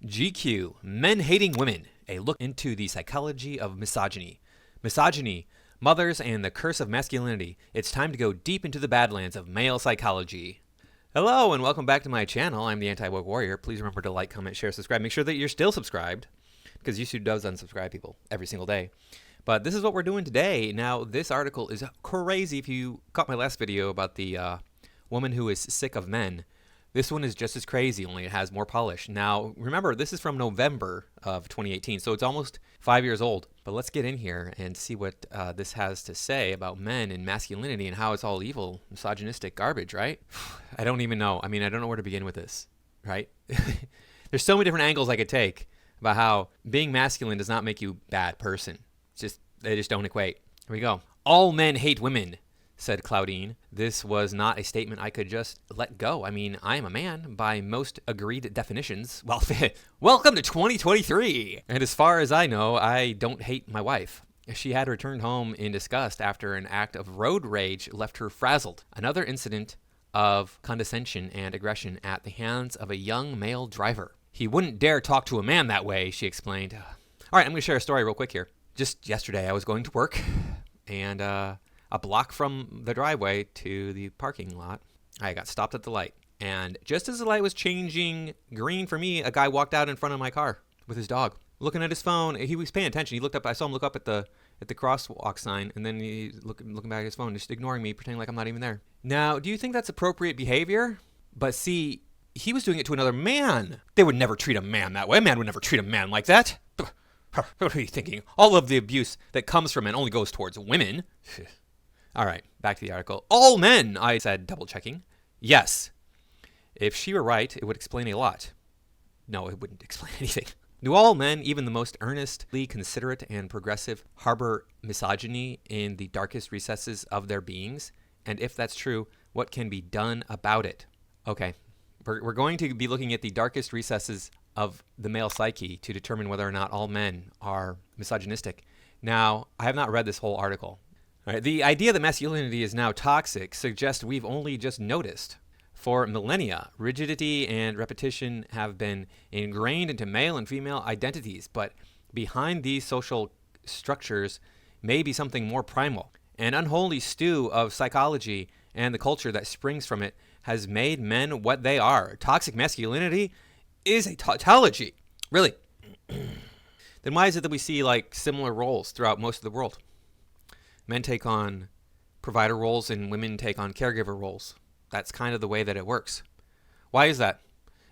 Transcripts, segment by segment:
GQ, Men Hating Women, a look into the psychology of misogyny. Misogyny, mothers and the curse of masculinity. It's time to go deep into the badlands of male psychology. Hello and welcome back to my channel. I'm the Anti-Woke Warrior. Please remember to like, comment, share, subscribe. Make sure that you're still subscribed, because YouTube does unsubscribe people every single day. But this is what we're doing today. Now, this article is crazy. If you caught my last video about the woman who is sick of men, this one is just as crazy, only it has more polish. Now, remember, this is from November of 2018, so it's almost 5 years old. But let's get in here and see what this has to say about men and masculinity and how it's all evil, misogynistic garbage, right? I don't even know. I mean, I don't know where to begin with this, right? There's so many different angles I could take about how being masculine does not make you a bad person. It's just, they just don't equate. Here we go. All men hate women, said Claudine. This was not a statement I could just let go. I mean, I am a man by most agreed definitions. Well, welcome to 2023. And as far as I know, I don't hate my wife. She had returned home in disgust after an act of road rage left her frazzled. Another incident of condescension and aggression at the hands of a young male driver. He wouldn't dare talk to a man that way, she explained. All right, I'm going to share a story real quick here. Just yesterday, I was going to work, and a block from the driveway to the parking lot, I got stopped at the light. And just as the light was changing green for me, a guy walked out in front of my car with his dog, looking at his phone. He was paying attention. He looked up. I saw him look up at the crosswalk sign, and then he looking back at his phone, just ignoring me, pretending like I'm not even there. Now, do you think that's appropriate behavior? But see, he was doing it to another man. They would never treat a man that way. A man would never treat a man like that. What are you thinking? All of the abuse that comes from men only goes towards women. All right, back to the article. All men, I said, double checking. Yes. If she were right, it would explain a lot. No, it wouldn't explain anything. Do all men, even the most earnestly considerate and progressive, harbor misogyny in the darkest recesses of their beings? And if that's true, what can be done about it? Okay, we're going to be looking at the darkest recesses of the male psyche to determine whether or not all men are misogynistic. Now, I have not read this whole article. All right, the idea that masculinity is now toxic suggests we've only just noticed. For millennia, rigidity and repetition have been ingrained into male and female identities, but behind these social structures may be something more primal. An unholy stew of psychology and the culture that springs from it has made men what they are. Toxic masculinity is a tautology. Really? Then why is it that we see like similar roles throughout most of the world? Men take on provider roles and women take on caregiver roles. That's kind of the way that it works. Why is that?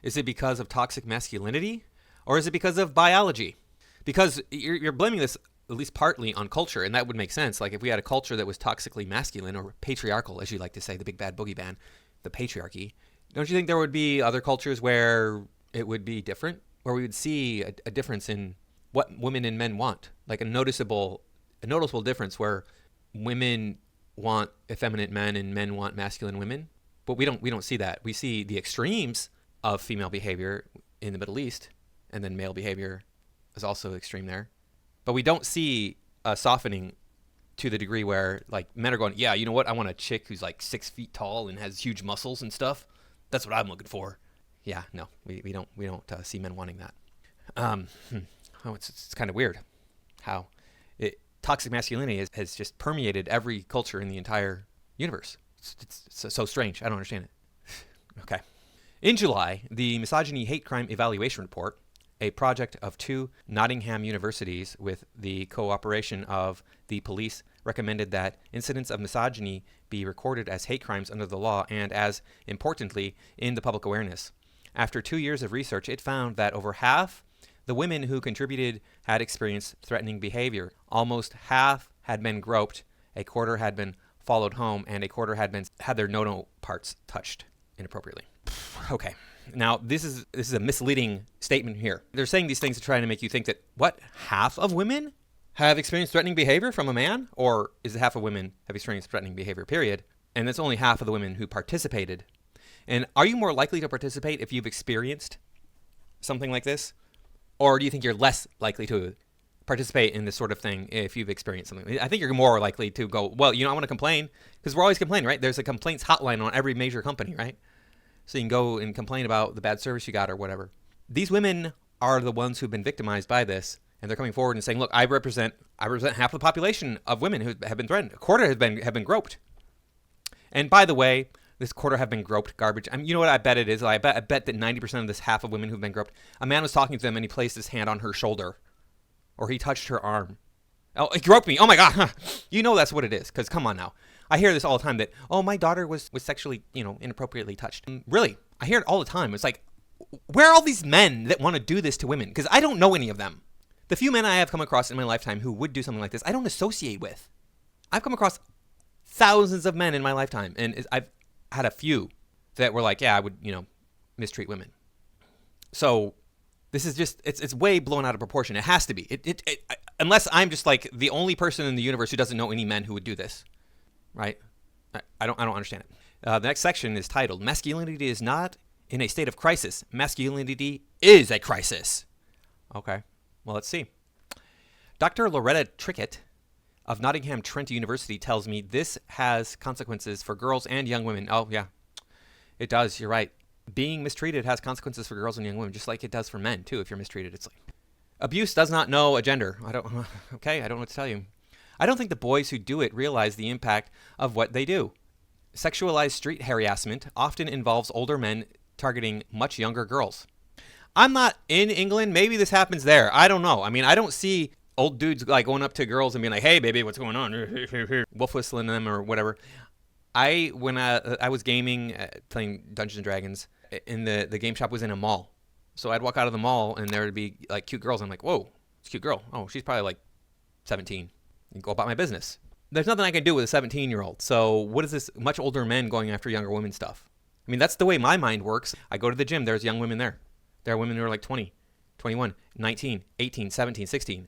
Is it because of toxic masculinity? Or is it because of biology? Because you're blaming this at least partly on culture, and that would make sense. Like if we had a culture that was toxically masculine or patriarchal, as you like to say, the big bad boogeyman, the patriarchy, don't you think there would be other cultures where it would be different? Where we would see a difference in what women and men want? Like a noticeable difference where women want effeminate men and men want masculine women, but we don't see that. We see the extremes of female behavior in the Middle East, and then male behavior is also extreme there. But we don't see a softening to the degree where like men are going, yeah, you know what? I want a chick who's like 6 feet tall and has huge muscles and stuff. That's what I'm looking for. Yeah, no, we don't see men wanting that. It's kind of weird how toxic masculinity has just permeated every culture in the entire universe. It's so strange. I don't understand it. Okay. In July, the Misogyny Hate Crime Evaluation Report, a project of 2 Nottingham universities with the cooperation of the police, recommended that incidents of misogyny be recorded as hate crimes under the law and, as importantly, in the public awareness. After 2 years of research, it found that over half the women who contributed had experienced threatening behavior. Almost half had been groped, a quarter had been followed home, and a quarter had their no-no parts touched inappropriately. Okay. Now, this is a misleading statement here. They're saying these things to try to make you think that, what, half of women have experienced threatening behavior from a man? Or is it half of women have experienced threatening behavior, period? And that's only half of the women who participated. And are you more likely to participate if you've experienced something like this? Or do you think you're less likely to participate in this sort of thing if you've experienced something? I think you're more likely to go, well, I want to complain, because we're always complaining, right? There's a complaints hotline on every major company, right? So you can go and complain about the bad service you got or whatever. These women are the ones who've been victimized by this, and they're coming forward and saying, look, I represent half the population of women who have been threatened. A quarter have been groped. And by the way, this quarter have been groped garbage. I mean, you know what I bet it is? I bet that 90% of this half of women who've been groped, a man was talking to them and he placed his hand on her shoulder, or he touched her arm. Oh, he groped me. Oh my God. You know that's what it is. Because come on now. I hear this all the time that, oh, my daughter was sexually, inappropriately touched. Really? I hear it all the time. It's like, where are all these men that want to do this to women? Because I don't know any of them. The few men I have come across in my lifetime who would do something like this, I don't associate with. I've come across thousands of men in my lifetime. And I've had a few that were like, yeah, I would, mistreat women. So this is just, it's way blown out of proportion. It has to be. Unless I'm just like the only person in the universe who doesn't know any men who would do this, right? I don't understand it. The next section is titled, Masculinity is not in a state of crisis. Masculinity is a crisis. Okay, well, let's see. Dr. Loretta Trickett of Nottingham Trent University tells me this has consequences for girls and young women. Oh, yeah, it does. You're right. Being mistreated has consequences for girls and young women, just like it does for men, too, if you're mistreated. It's like, abuse does not know a gender. I don't know what to tell you. I don't think the boys who do it realize the impact of what they do. Sexualized street harassment often involves older men targeting much younger girls. I'm not in England. Maybe this happens there. I don't know. I mean, I don't see old dudes like going up to girls and being like, hey, baby, what's going on? Wolf whistling them or whatever. When I was gaming, playing Dungeons and Dragons, in the game shop was in a mall. So I'd walk out of the mall and there would be like cute girls. I'm like, whoa, it's a cute girl. Oh, she's probably like 17. And go about my business. There's nothing I can do with a 17-year-old. So what is this much older men going after younger women stuff? I mean, that's the way my mind works. I go to the gym. There's young women there. There are women who are like 20, 21, 19, 18, 17, 16.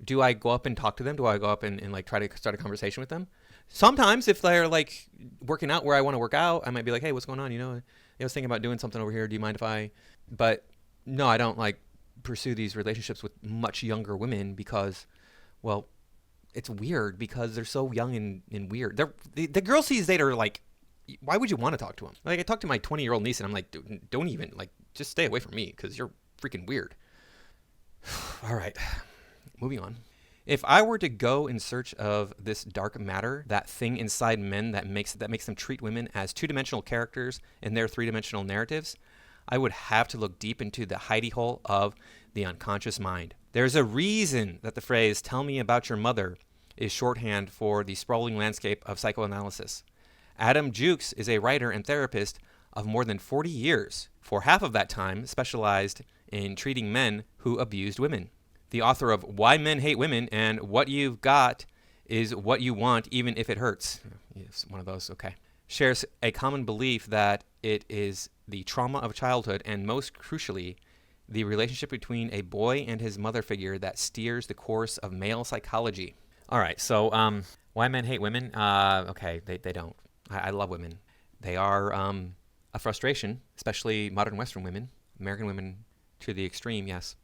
Do I go up and talk to them? Do I go up and like try to start a conversation with them? Sometimes if they're like working out where I want to work out, I might be like, hey, what's going on? I was thinking about doing something over here. Do you mind if I? But no, I don't like pursue these relationships with much younger women because, well, it's weird because they're so young and weird. The girls these days are like, why would you want to talk to them? Like I talked to my 20-year-old niece and I'm like, don't even, like, just stay away from me because you're freaking weird. All right, moving on. If I were to go in search of this dark matter, that thing inside men that makes them treat women as two-dimensional characters in their three-dimensional narratives, I would have to look deep into the hidey hole of the unconscious mind. There's a reason that the phrase, tell me about your mother, is shorthand for the sprawling landscape of psychoanalysis. Adam Jukes is a writer and therapist of more than 40 years, for half of that time specialized in treating men who abused women. The author of Why Men Hate Women and What You've Got is What You Want Even If It Hurts. Yes, one of those, okay. Shares a common belief that it is the trauma of childhood and most crucially, the relationship between a boy and his mother figure that steers the course of male psychology. All right, so why men hate women? Okay, they don't. I love women. They are a frustration, especially modern Western women, American women to the extreme, yes.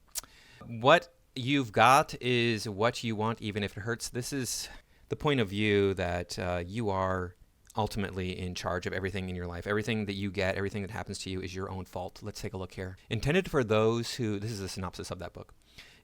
What you've got is what you want, even if it hurts. This is the point of view that you are ultimately in charge of everything in your life. Everything that you get, everything that happens to you is your own fault. Let's take a look here. Intended for those who, this is a synopsis of that book.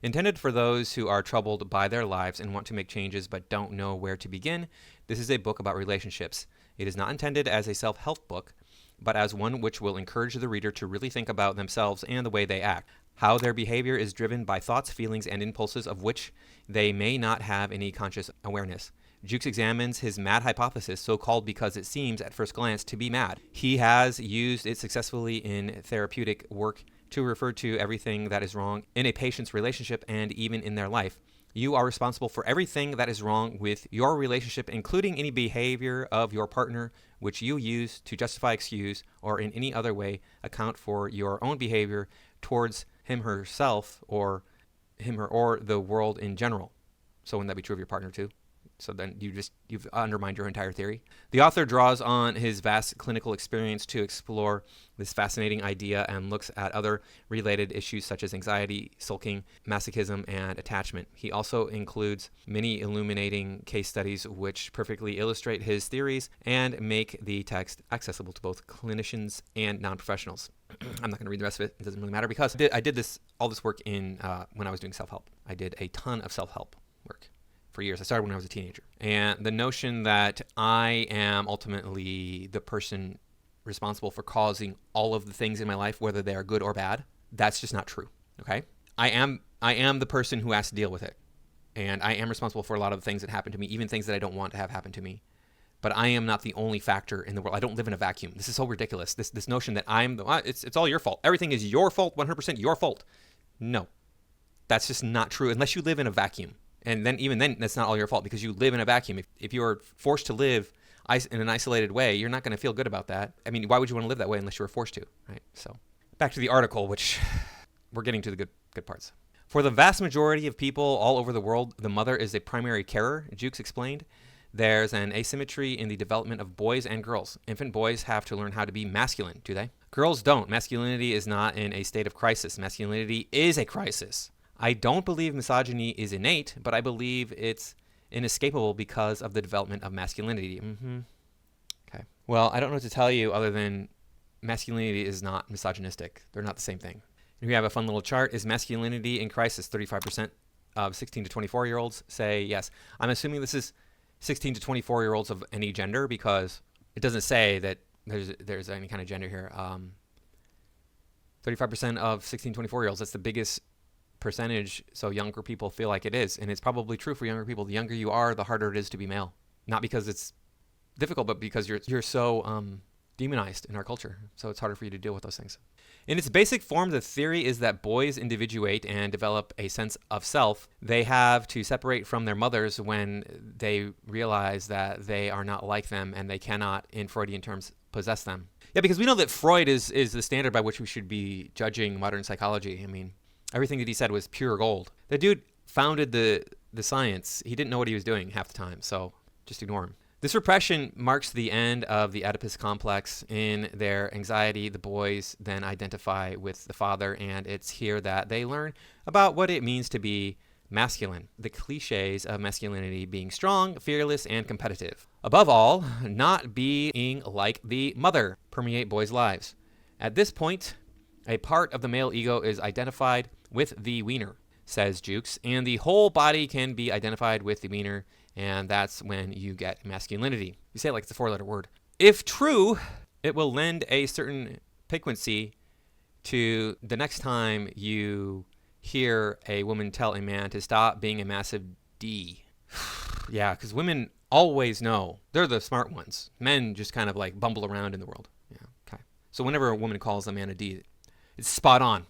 Intended for those who are troubled by their lives and want to make changes but don't know where to begin, this is a book about relationships. It is not intended as a self-help book, but as one which will encourage the reader to really think about themselves and the way they act, how their behavior is driven by thoughts, feelings, and impulses of which they may not have any conscious awareness. Jukes examines his mad hypothesis, so called because it seems at first glance to be mad. He has used it successfully in therapeutic work to refer to everything that is wrong in a patient's relationship and even in their life. You are responsible for everything that is wrong with your relationship, including any behavior of your partner which you use to justify, excuse, or in any other way account for your own behavior towards him, herself, or him, her, or the world in general. So wouldn't that be true of your partner too? So then you've undermined your entire theory. The author draws on his vast clinical experience to explore this fascinating idea and looks at other related issues such as anxiety, sulking, masochism, and attachment. He also includes many illuminating case studies which perfectly illustrate his theories and make the text accessible to both clinicians and non-professionals. I'm not going to read the rest of it. It doesn't really matter because I did all this work when I was doing self-help. I did a ton of self-help work for years. I started when I was a teenager. And the notion that I am ultimately the person responsible for causing all of the things in my life, whether they are good or bad, that's just not true. Okay? I am the person who has to deal with it. And I am responsible for a lot of the things that happen to me, even things that I don't want to have happen to me. But I am not the only factor in the world. I don't live in a vacuum. This is so ridiculous. This notion that it's all your fault. Everything is your fault, 100% your fault. No. That's just not true unless you live in a vacuum. And then even then, that's not all your fault because you live in a vacuum. If you're forced to live in an isolated way, you're not going to feel good about that. I mean, why would you want to live that way unless you were forced to, right? So back to the article, which we're getting to the good parts. For the vast majority of people all over the world, the mother is a primary carer, Jukes explained. There's an asymmetry in the development of boys and girls. Infant boys have to learn how to be masculine, do they? Girls don't. Masculinity is not in a state of crisis. Masculinity is a crisis. I don't believe misogyny is innate, but I believe it's inescapable because of the development of masculinity. Okay. Well, I don't know what to tell you other than masculinity is not misogynistic. They're not the same thing. And we have a fun little chart. Is masculinity in crisis? 35% of 16 to 24-year-olds say yes. I'm assuming this is 16 to 24-year-olds of any gender because it doesn't say that there's any kind of gender here. 35% of 16 to 24-year-olds, that's the biggest percentage, so younger people feel like it is. And it's probably true for younger people. The younger you are, the harder it is to be male. Not because it's difficult, but because you're so demonized in our culture. So it's harder for you to deal with those things. In its basic form, the theory is that boys individuate and develop a sense of self. They have to separate from their mothers when they realize that they are not like them and they cannot, in Freudian terms, possess them. Yeah, because we know that Freud is the standard by which we should be judging modern psychology. I mean, everything that he said was pure gold. The dude founded the science. He didn't know what he was doing half the time, so just ignore him. This repression marks the end of the Oedipus complex. In their anxiety, the boys then identify with the father, and it's here that they learn about what it means to be masculine. The cliches of masculinity being strong, fearless, and competitive. Above all, not being like the mother permeate boys' lives. At this point, a part of the male ego is identified with the wiener, says Jukes, and the whole body can be identified with the wiener, and that's when you get masculinity. You say it like it's a four-letter word. If true, it will lend a certain piquancy to the next time you hear a woman tell a man to stop being a massive D. Yeah, because women always know. They're the smart ones. Men just kind of like bumble around in the world. Yeah, okay. So whenever a woman calls a man a D, it's spot on.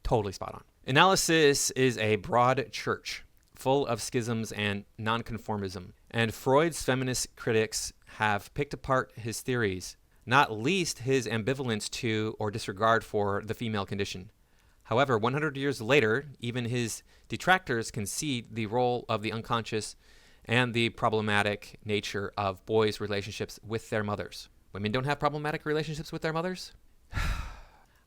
Totally spot on. Analysis is a broad church full of schisms and nonconformism, and Freud's feminist critics have picked apart his theories, not least his ambivalence to or disregard for the female condition. However, 100 years later, even his detractors concede the role of the unconscious and the problematic nature of boys' relationships with their mothers. Women don't have problematic relationships with their mothers?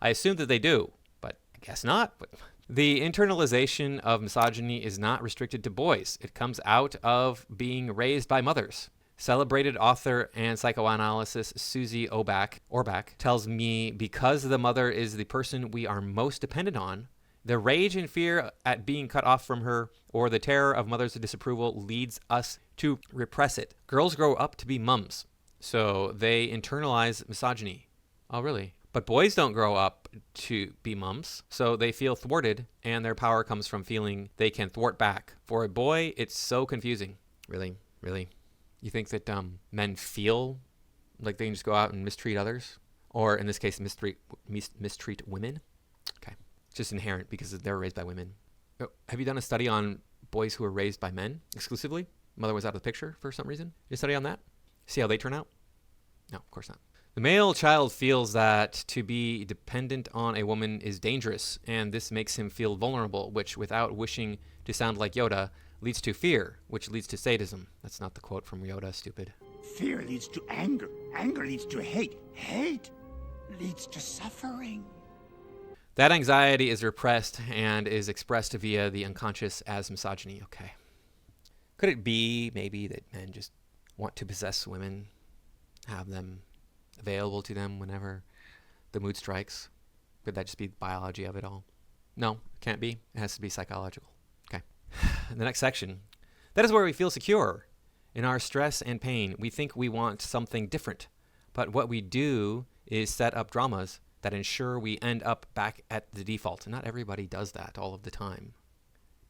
I assume that they do, but I guess not. But the internalization of misogyny is not restricted to boys. It comes out of being raised by mothers. Celebrated author and psychoanalyst Susie Orbach tells me because the mother is the person we are most dependent on, the rage and fear at being cut off from her or the terror of mother's disapproval leads us to repress it. Girls grow up to be mums, so they internalize misogyny. Oh, really? But boys don't grow up to be mums, so they feel thwarted, and their power comes from feeling they can thwart back. For a boy, it's so confusing. Really? You think that men feel like they can just go out and mistreat others? Or in this case, mistreat women? Okay. It's just inherent because they're raised by women. Have you done a study on boys who are raised by men exclusively? Mother was out of the picture for some reason? You study on that? See how they turn out? No, of course not. The male child feels that to be dependent on a woman is dangerous, and this makes him feel vulnerable, which, without wishing to sound like Yoda, leads to fear, which leads to sadism. That's not the quote from Yoda, stupid. Fear leads to anger. Anger leads to hate. Hate leads to suffering. That anxiety is repressed and is expressed via the unconscious as misogyny. Okay. Could it be maybe that men just want to possess women, have them available to them whenever the mood strikes? Could that just be the biology of it all? No, it can't be. It has to be psychological. Okay. The next section. That is where we feel secure. In our stress and pain, we think we want something different. But what we do is set up dramas that ensure we end up back at the default. And not everybody does that all of the time.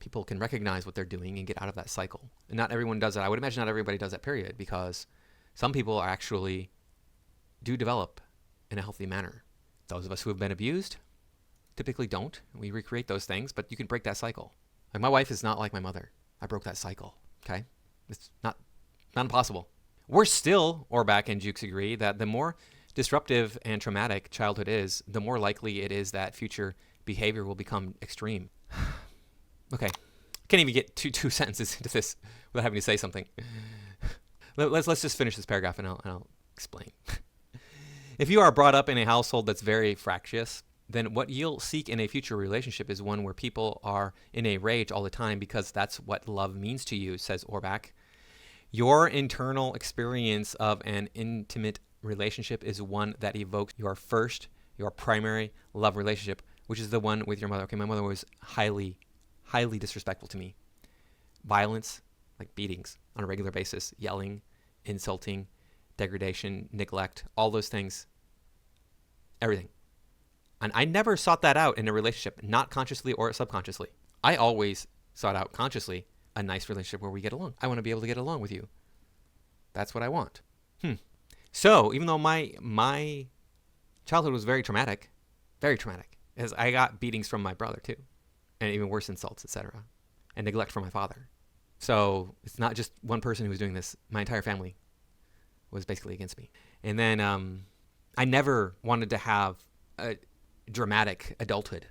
People can recognize what they're doing and get out of that cycle. And not everyone does that. I would imagine not everybody does that, period, because some people are actually do develop in a healthy manner. Those of us who have been abused typically don't. We recreate those things, but you can break that cycle. Like, my wife is not like my mother. I broke that cycle, okay? It's not impossible. We're still, Orbach and Jukes agree, that the more disruptive and traumatic childhood is, the more likely it is that future behavior will become extreme. Okay, can't even get two sentences into this without having to say something. Let's just finish this paragraph and I'll explain. If you are brought up in a household that's very fractious, then what you'll seek in a future relationship is one where people are in a rage all the time because that's what love means to you, says Orbach. Your internal experience of an intimate relationship is one that evokes your primary love relationship, which is the one with your mother. Okay, my mother was highly disrespectful to me. Violence, like beatings on a regular basis, yelling, insulting, degradation, neglect, all those things, everything. And I never sought that out in a relationship, not consciously or subconsciously. I always sought out consciously a nice relationship where we get along. I want to be able to get along with you. That's what I want. So even though my childhood was very traumatic, as I got beatings from my brother too, and even worse insults, etc., and neglect from my father. So it's not just one person who was doing this. My entire family was basically against me. And then I never wanted to have a dramatic adulthood.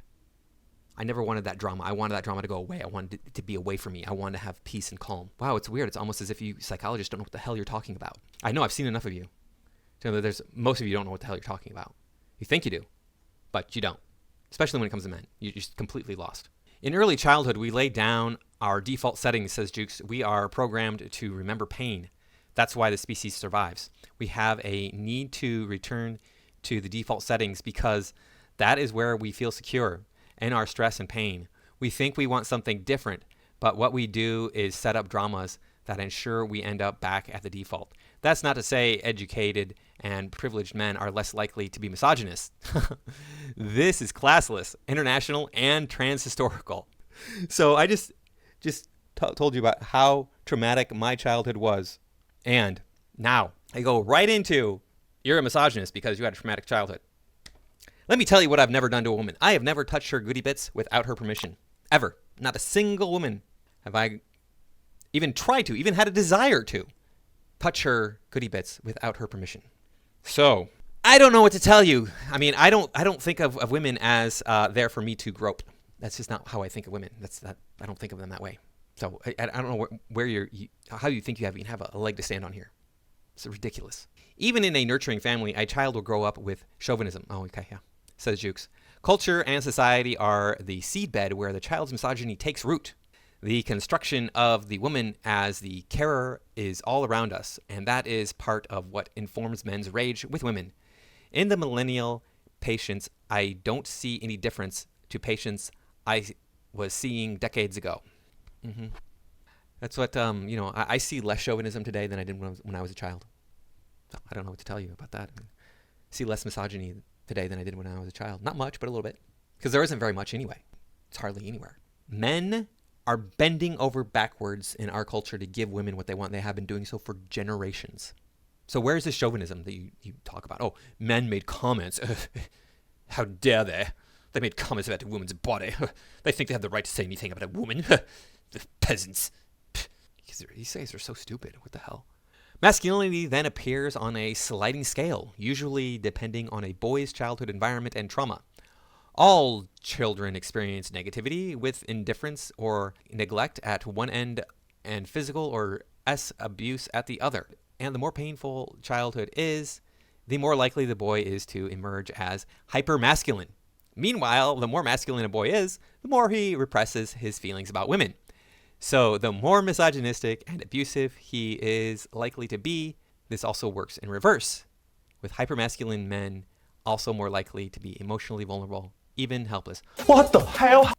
I never wanted that drama. I wanted that drama to go away. I wanted it to be away from me. I wanted to have peace and calm. Wow, it's weird. It's almost as if you psychologists don't know what the hell you're talking about. I know, I've seen enough of you to know that most of you don't know what the hell you're talking about. You think you do, but you don't. Especially when it comes to men. You're just completely lost. In early childhood, we lay down our default settings, says Jukes. We are programmed to remember pain. That's why the species survives. We have a need to return to the default settings because that is where we feel secure in our stress and pain. We think we want something different, but what we do is set up dramas that ensure we end up back at the default. That's not to say educated and privileged men are less likely to be misogynists. This is classless, international, and transhistorical. So I just told you about how traumatic my childhood was. And now I go right into, you're a misogynist because you had a traumatic childhood. Let me tell you what I've never done to a woman. I have never touched her goodie bits without her permission. Ever. Not a single woman have I even tried to, even had a desire to touch her goodie bits without her permission. So I don't know what to tell you. I mean, I don't think of women as there for me to grope. That's just not how I think of women. I don't think of them that way. So I don't know how you think you even have a leg to stand on here. It's ridiculous. Even in a nurturing family, a child will grow up with chauvinism. Oh, okay, yeah, says Jukes. Culture and society are the seedbed where the child's misogyny takes root. The construction of the woman as the carer is all around us, and that is part of what informs men's rage with women. In the millennial patients, I don't see any difference to patients I was seeing decades ago. That's what, I see less chauvinism today than I did when I was a child. So I don't know what to tell you about that. I see less misogyny today than I did when I was a child. Not much, but a little bit. Because there isn't very much anyway. It's hardly anywhere. Men are bending over backwards in our culture to give women what they want. They have been doing so for generations. So where's the chauvinism that you talk about? Oh, men made comments. How dare they? They made comments about a woman's body. They think they have the right to say anything about a woman. The peasants. These guys are so stupid. What the hell? Masculinity then appears on a sliding scale, usually depending on a boy's childhood environment and trauma. All children experience negativity with indifference or neglect at one end and physical or abuse at the other. And the more painful childhood is, the more likely the boy is to emerge as hypermasculine. Meanwhile, the more masculine a boy is, the more he represses his feelings about women. So the more misogynistic and abusive he is likely to be, this also works in reverse, with hypermasculine men also more likely to be emotionally vulnerable, even helpless. What the hell?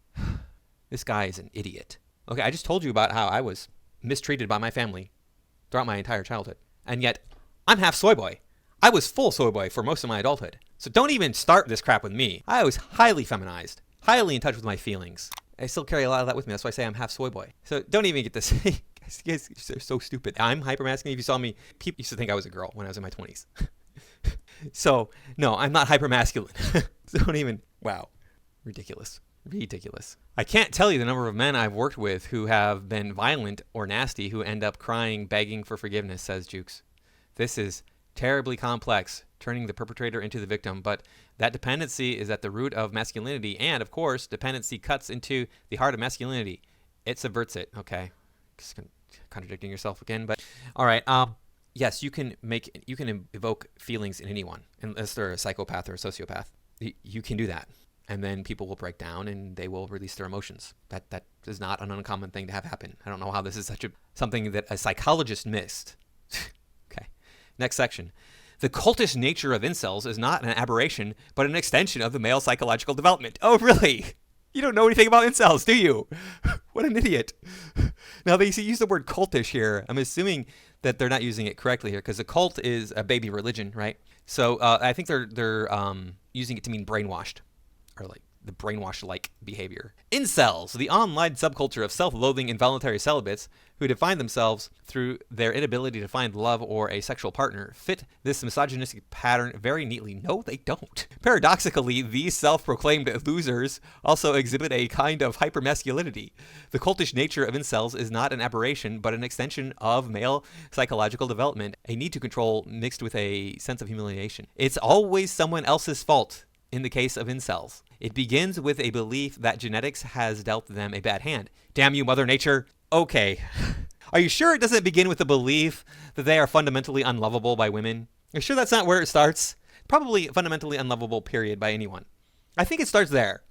This guy is an idiot. Okay, I just told you about how I was mistreated by my family throughout my entire childhood. And yet, I'm half soy boy. I was full soy boy for most of my adulthood. So don't even start this crap with me. I was highly feminized, highly in touch with my feelings. I still carry a lot of that with me. That's why I say I'm half soy boy. So don't even get this. You guys are so stupid. I'm hypermasculine. If you saw me, people used to think I was a girl when I was in my 20s. So, no, I'm not hypermasculine. Don't even. Wow. Ridiculous. Ridiculous. I can't tell you the number of men I've worked with who have been violent or nasty who end up crying, begging for forgiveness, says Jukes. This is terribly complex, turning the perpetrator into the victim, but that dependency is at the root of masculinity, and of course, dependency cuts into the heart of masculinity. It subverts it. Okay, just contradicting yourself again, but all right. Yes, you can evoke feelings in anyone, unless they're a psychopath or a sociopath. You can do that, and then people will break down and they will release their emotions. That is not an uncommon thing to have happen. I don't know how this is something that a psychologist missed. Okay, next section. The cultish nature of incels is not an aberration, but an extension of the male psychological development. Oh, really? You don't know anything about incels, do you? What an idiot. Now, they use the word cultish here. I'm assuming that they're not using it correctly here, because a cult is a baby religion, right? So I think they're using it to mean brainwashed, or like the brainwash-like behavior. Incels, the online subculture of self-loathing involuntary celibates who define themselves through their inability to find love or a sexual partner, fit this misogynistic pattern very neatly. No, they don't. Paradoxically, these self-proclaimed losers also exhibit a kind of hypermasculinity. The cultish nature of incels is not an aberration, but an extension of male psychological development, a need to control mixed with a sense of humiliation. It's always someone else's fault. In the case of incels, it begins with a belief that genetics has dealt them a bad hand. Damn you, Mother Nature. Okay. Are you sure it doesn't begin with the belief that they are fundamentally unlovable by women? Are you sure that's not where it starts? Probably fundamentally unlovable, period, by anyone. I think it starts there.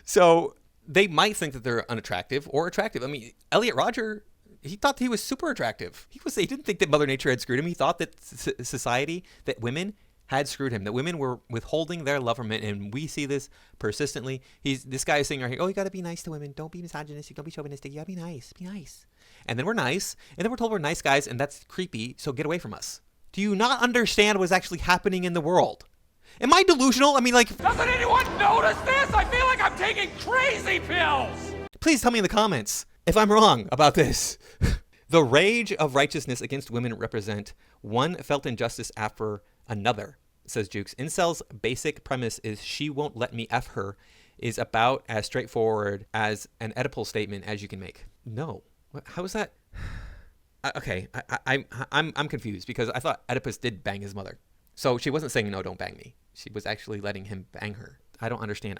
So they might think that they're unattractive or attractive. I mean, Elliot Rodger, he thought he was super attractive. He didn't think that Mother Nature had screwed him. He thought that society, that women had screwed him, that women were withholding their love from him, and we see this persistently. This guy is saying right here, oh, you gotta be nice to women, don't be misogynistic, don't be chauvinistic, you gotta be nice, and then we're nice, and then we're told we're nice guys, and that's creepy, so get away from us. Do you not understand what's actually happening in the world? Am I delusional? I mean, like, Doesn't anyone notice this? I feel like I'm taking crazy pills! Please tell me in the comments if I'm wrong about this. The rage of righteousness against women represent one felt injustice after another, says Jukes. Incel's basic premise is she won't let me F her is about as straightforward as an Oedipal statement as you can make. No. How is that? Okay, I'm confused because I thought Oedipus did bang his mother. So she wasn't saying, no, don't bang me. She was actually letting him bang her. I don't understand.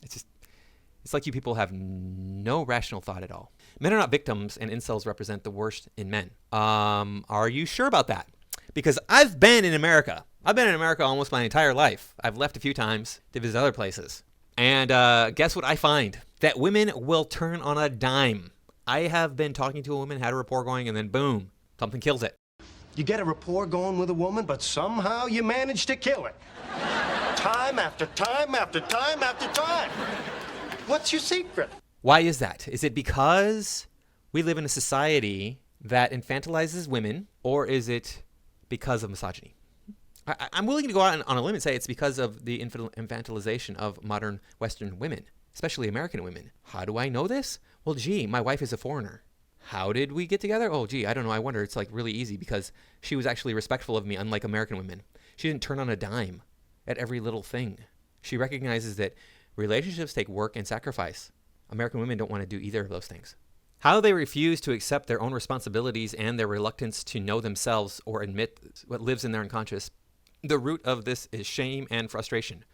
It's like you people have no rational thought at all. Men are not victims, and incels represent the worst in men. Are you sure about that? Because I've been in America. I've been in America almost my entire life. I've left a few times to visit other places. And guess what I find? That women will turn on a dime. I have been talking to a woman, had a rapport going, and then boom, something kills it. You get a rapport going with a woman, but somehow you manage to kill it. Time after time after time after time. What's your secret? Why is that? Is it because we live in a society that infantilizes women, or is it because of misogyny? I'm willing to go out on a limb and say it's because of the infantilization of modern Western women, especially American women. How do I know this? Well, gee, my wife is a foreigner. How did we get together? Oh, gee, I don't know. I wonder. It's like really easy because she was actually respectful of me, unlike American women. She didn't turn on a dime at every little thing. She recognizes that relationships take work and sacrifice. American women don't want to do either of those things. How they refuse to accept their own responsibilities and their reluctance to know themselves or admit what lives in their unconscious. The root of this is shame and frustration,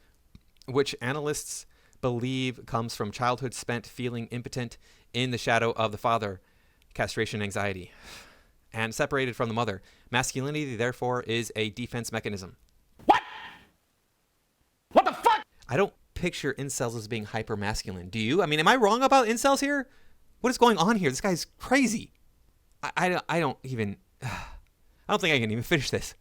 which analysts believe comes from childhood spent feeling impotent in the shadow of the father, castration anxiety, and separated from the mother. Masculinity, therefore, is a defense mechanism. What? What the fuck? I don't picture incels as being hyper masculine. Do you? I mean, am I wrong about incels here? What is going on here? This guy's crazy. I don't even, I don't think I can even finish this.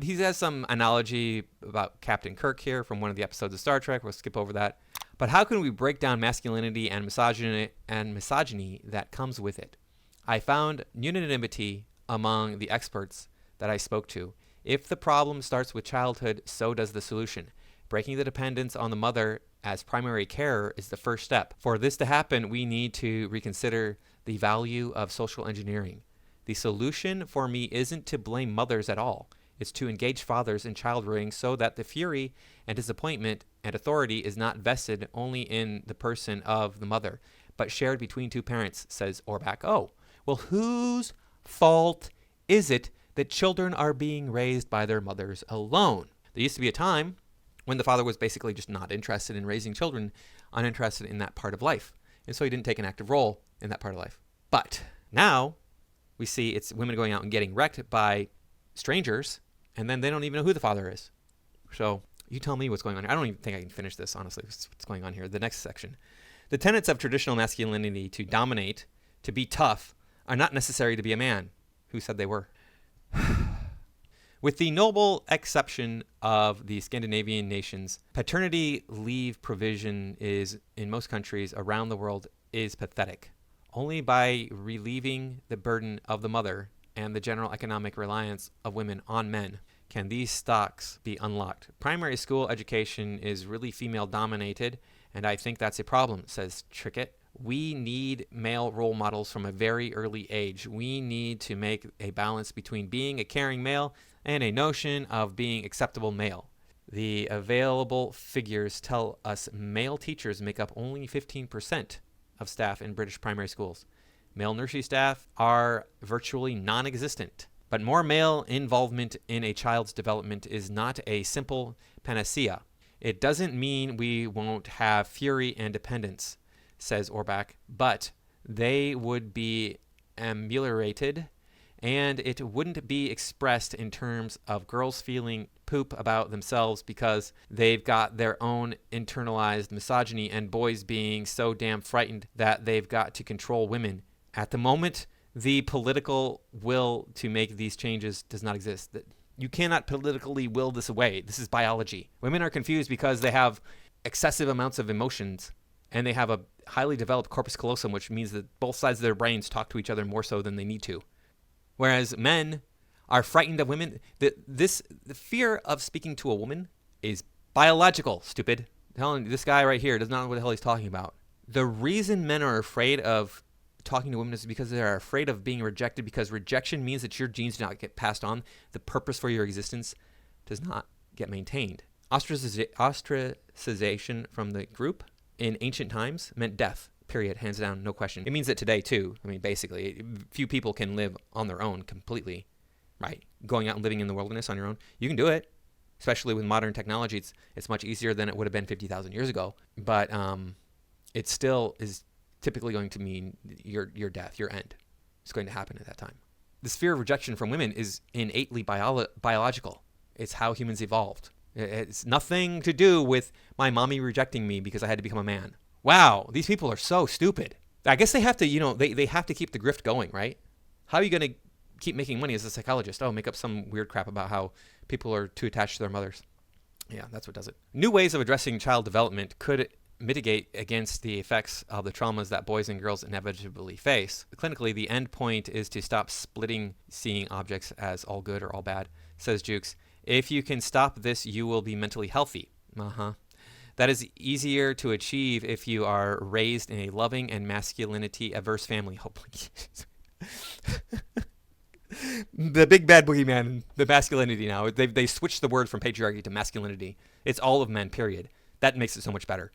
He has some analogy about Captain Kirk here from one of the episodes of Star Trek. We'll skip over that. But how can we break down masculinity and misogyny that comes with it? I found unanimity among the experts that I spoke to. If the problem starts with childhood, so does the solution. Breaking the dependence on the mother as primary carer is the first step. For this to happen, we need to reconsider the value of social engineering. The solution for me isn't to blame mothers at all. It's to engage fathers in child rearing so that the fury and disappointment and authority is not vested only in the person of the mother, but shared between two parents, says Orbach. Oh, well, whose fault is it that children are being raised by their mothers alone? There used to be a time when the father was basically just not interested in raising children, uninterested in that part of life. And so he didn't take an active role in that part of life. But now we see it's women going out and getting wrecked by strangers, and then they don't even know who the father is. So you tell me what's going on here. I don't even think I can finish this, honestly, what's going on here. The next section. The tenets of traditional masculinity to dominate, to be tough, are not necessary to be a man. Who said they were? With the noble exception of the Scandinavian nations, paternity leave provision is, in most countries around the world, is pathetic. Only by relieving the burden of the mother and the general economic reliance of women on men can these stocks be unlocked. Primary school education is really female-dominated, and I think that's a problem, says Trickett. We need male role models from a very early age. We need to make a balance between being a caring male and a notion of being acceptable male. The available figures tell us male teachers make up only 15% of staff in British primary schools. Male nursery staff are virtually non-existent. But more male involvement in a child's development is not a simple panacea. It doesn't mean we won't have fury and dependence, says Orbach, but they would be ameliorated, and it wouldn't be expressed in terms of girls feeling poop about themselves because they've got their own internalized misogyny and boys being so damn frightened that they've got to control women. At the moment, the political will to make these changes does not exist. You cannot politically will this away. This is biology. Women are confused because they have excessive amounts of emotions, and they have a highly developed corpus callosum, which means that both sides of their brains talk to each other more so than they need to. Whereas men are frightened of women. The fear of speaking to a woman is biological, stupid. Telling this guy right here does not know what the hell he's talking about. The reason men are afraid of talking to women is because they are afraid of being rejected, because rejection means that your genes do not get passed on. The purpose for your existence does not get maintained. Ostracization from the group in ancient times meant death, period, hands down, no question. It means that today, too. I mean, basically, few people can live on their own completely, right? Going out and living in the wilderness on your own. You can do it, especially with modern technology. It's much easier than it would have been 50,000 years ago. But it still is typically going to mean your death, your end. It's going to happen at that time. This fear of rejection from women is innately biological. It's how humans evolved. It's nothing to do with my mommy rejecting me because I had to become a man. Wow, these people are so stupid. I guess they have to, they have to keep the grift going, right? How are you going to keep making money as a psychologist? Oh, make up some weird crap about how people are too attached to their mothers. Yeah, that's what does it. New ways of addressing child development could mitigate against the effects of the traumas that boys and girls inevitably face. Clinically, the end point is to stop splitting seeing objects as all good or all bad, says Jukes. If you can stop this, you will be mentally healthy. That is easier to achieve if you are raised in a loving and masculinity-averse family. Oh, the big bad boogeyman, the masculinity now. They switched the word from patriarchy to masculinity. It's all of men, period. That makes it so much better.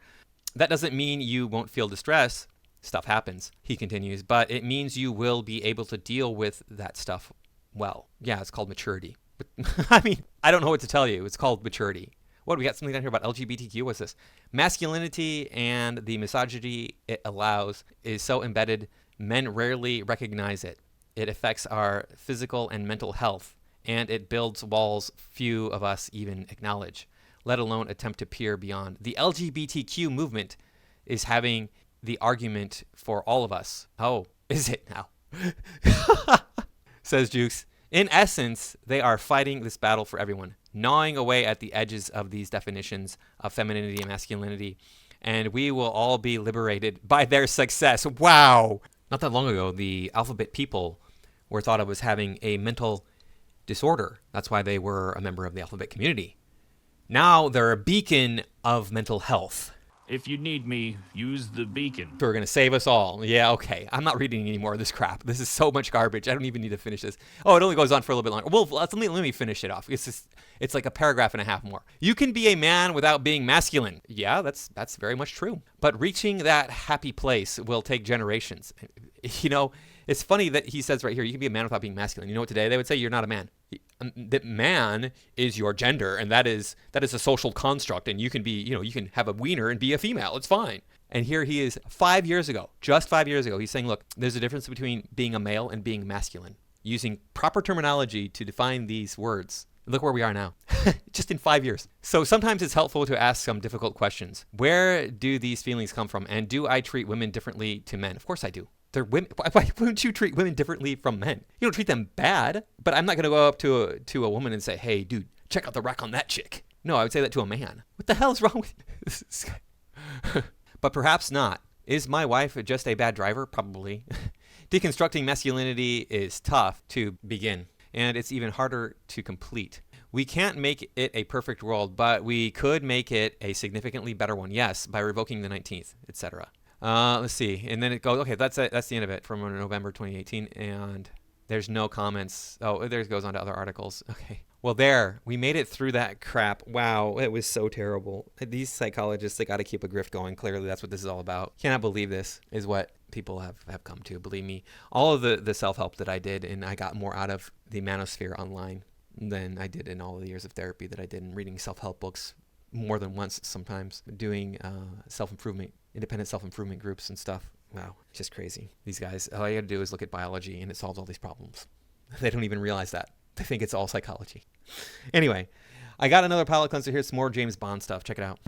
That doesn't mean you won't feel distress. Stuff happens, he continues, but it means you will be able to deal with that stuff well. Yeah, it's called maturity. I mean, I don't know what to tell you. It's called maturity. What, we got something down here about LGBTQ? What's this? Masculinity and the misogyny it allows is so embedded, men rarely recognize it. It affects our physical and mental health, and it builds walls few of us even acknowledge, let alone attempt to peer beyond. The LGBTQ movement is having the argument for all of us. Oh, is it now? Says Jukes. In essence, they are fighting this battle for everyone, gnawing away at the edges of these definitions of femininity and masculinity, and we will all be liberated by their success. Wow! Not that long ago, the alphabet people were thought of as having a mental disorder. That's why they were a member of the alphabet community. Now they're a beacon of mental health. If you need me, use the beacon. They're going to save us all. Yeah, okay. I'm not reading any more of this crap. This is so much garbage. I don't even need to finish this. Oh, it only goes on for a little bit longer. Well, let me finish it off. It's like a paragraph and a half more. You can be a man without being masculine. Yeah, that's very much true. But reaching that happy place will take generations. You know, it's funny that he says right here, you can be a man without being masculine. You know what today they would say? You're not a man. That man is your gender, and that is a social construct, and you can be, you can have a wiener and be a female. It's fine. And here he is 5 years ago, just 5 years ago, he's saying, look, there's a difference between being a male and being masculine, using proper terminology to define these words. Look where we are now, just in 5 years. So sometimes it's helpful to ask some difficult questions. Where do these feelings come from? And do I treat women differently to men? Of course I do. They're women. Why wouldn't you treat women differently from men? You don't treat them bad, but I'm not going to go up to a woman and say, hey, dude, check out the rack on that chick. No, I would say that to a man. What the hell is wrong with this guy? But perhaps not. Is my wife just a bad driver? Probably. Deconstructing masculinity is tough to begin, and it's even harder to complete. We can't make it a perfect world, but we could make it a significantly better one, yes, by revoking the 19th, etc. Let's see. And then it goes, okay, that's it. That's the end of it from November 2018. And there's no comments. Oh, there it goes on to other articles. Okay. Well, we made it through that crap. Wow. It was so terrible. These psychologists, they got to keep a grift going. Clearly, that's what this is all about. Cannot believe this is what people have come to. Believe me, all of the self-help that I did, and I got more out of the manosphere online than I did in all of the years of therapy that I did in reading self-help books more than once, sometimes doing independent self-improvement groups and stuff. Wow, just crazy. These guys, all you gotta do is look at biology and it solves all these problems. They don't even realize that. They think it's all psychology. Anyway, I got another palate cleanser here, some more James Bond stuff. Check it out.